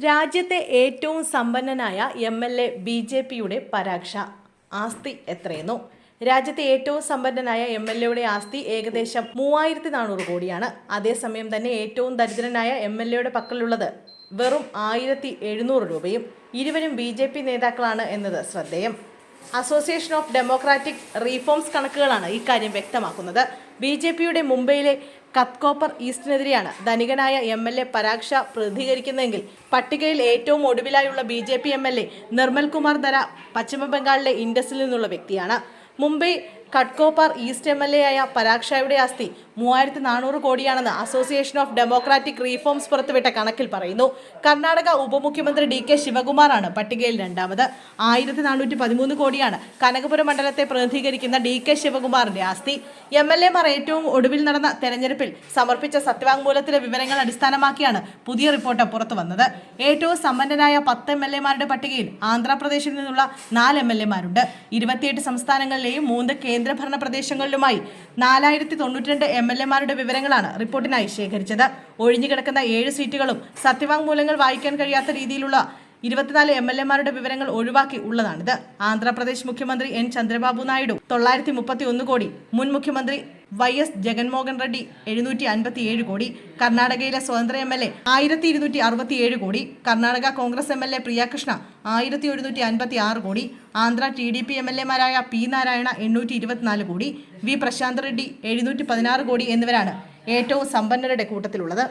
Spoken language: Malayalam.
രാജ്യത്തെ ഏറ്റവും സമ്പന്നനായ എം.എൽ.എ. ബി.ജെ.പിയുടെ പരാക്ഷ. ആസ്തി എത്രയെന്നോ? രാജ്യത്തെ ഏറ്റവും സമ്പന്നനായ എം.എൽ.എയുടെ ആസ്തി ഏകദേശം 3400 കോടിയാണ്. അതേസമയം തന്നെ ഏറ്റവും ദരിദ്രനായ എം.എൽ.എയുടെ പക്കലുള്ളത് വെറും 1700 രൂപയും. ഇരുവരും ബി.ജെ.പി നേതാക്കളാണ് എന്നത് ശ്രദ്ധേയം. അസോസിയേഷൻ ഓഫ് ഡെമോക്രാറ്റിക് റീഫോംസ് കണക്കുകളാണ് ഇക്കാര്യം വ്യക്തമാക്കുന്നത്. ബി.ജെ.പിയുടെ മുംബൈയിലെ കത്കോപ്പർ ഈസ്റ്റിനെതിരെയാണ് ധനികനായ എം.എൽ.എ. പരാക്ഷ പ്രതികരിക്കുന്നതെങ്കിൽ പട്ടികയിൽ ഏറ്റവും ഒടുവിലായുള്ള ബി.ജെ.പി എം.എൽ.എ. നിർമ്മൽ കുമാർ ദര പശ്ചിമബംഗാളിലെ ഇൻഡസിൽ നിന്നുള്ള വ്യക്തിയാണ്. Mumbai Ghatkopar East MLA. ആയ പരാക്ഷയുടെ ആസ്തി 3400 കോടിയാണെന്ന് അസോസിയേഷൻ ഓഫ് ഡെമോക്രാറ്റിക് റീഫോംസ് പുറത്തുവിട്ട കണക്കിൽ പറയുന്നു. കർണാടക ഉപമുഖ്യമന്ത്രി ഡി.കെ. ശിവകുമാറാണ് പട്ടികയിൽ രണ്ടാമത്. 1413 കോടിയാണ് കനകപുരം മണ്ഡലത്തെ പ്രതിനിധീകരിക്കുന്ന ഡി.കെ. ശിവകുമാറിന്റെ ആസ്തി. എം.എൽ.എമാർ ഏറ്റവും ഒടുവിൽ നടന്ന തെരഞ്ഞെടുപ്പിൽ സമർപ്പിച്ച സത്യവാങ്മൂലത്തിലെ വിവരങ്ങൾ അടിസ്ഥാനമാക്കിയാണ് പുതിയ റിപ്പോർട്ട് പുറത്തുവന്നത്. ഏറ്റവും സമ്പന്നനായ 10 എം.എൽ.എമാരുടെ പട്ടികയിൽ ആന്ധ്രാപ്രദേശിൽ നിന്നുള്ള 4 എം.എൽ.എമാരുണ്ട്. 28 സംസ്ഥാനങ്ങളിലെയും 3 കേന്ദ്രഭരണ പ്രദേശങ്ങളിലുമായി 4092 എം.എൽ.എമാരുടെ വിവരങ്ങളാണ് റിപ്പോർട്ടിനായി ശേഖരിച്ചത്. ഒഴിഞ്ഞുകിടക്കുന്ന 7 സീറ്റുകളും സത്യവാങ്മൂലങ്ങൾ വായിക്കാൻ കഴിയാത്ത രീതിയിലുള്ള 24 എം.എൽ.എമാരുടെ വിവരങ്ങൾ ഒഴിവാക്കി ഉള്ളതാണിത്. ആന്ധ്രാപ്രദേശ് മുഖ്യമന്ത്രി എൻ ചന്ദ്രബാബു നായിഡു 931 കോടി, മുൻ മുഖ്യമന്ത്രി YS ജഗൻമോഹൻ റെഡ്ഡി 757 കോടി, കർണാടകയിലെ സ്വതന്ത്ര എം.എൽ.എ. 1267 കോടി, കർണാടക കോൺഗ്രസ് എം.എൽ.എ. പ്രിയകൃഷ്ണ 1156 കോടി, ആന്ധ്ര TDP എം.എൽ.എമാരായ പി നാരായണ 824 കോടി, വി പ്രശാന്ത് റെഡ്ഡി 716 കോടി എന്നിവരാണ് ഏറ്റവും സമ്പന്നരുടെ കൂട്ടത്തിലുള്ളത്.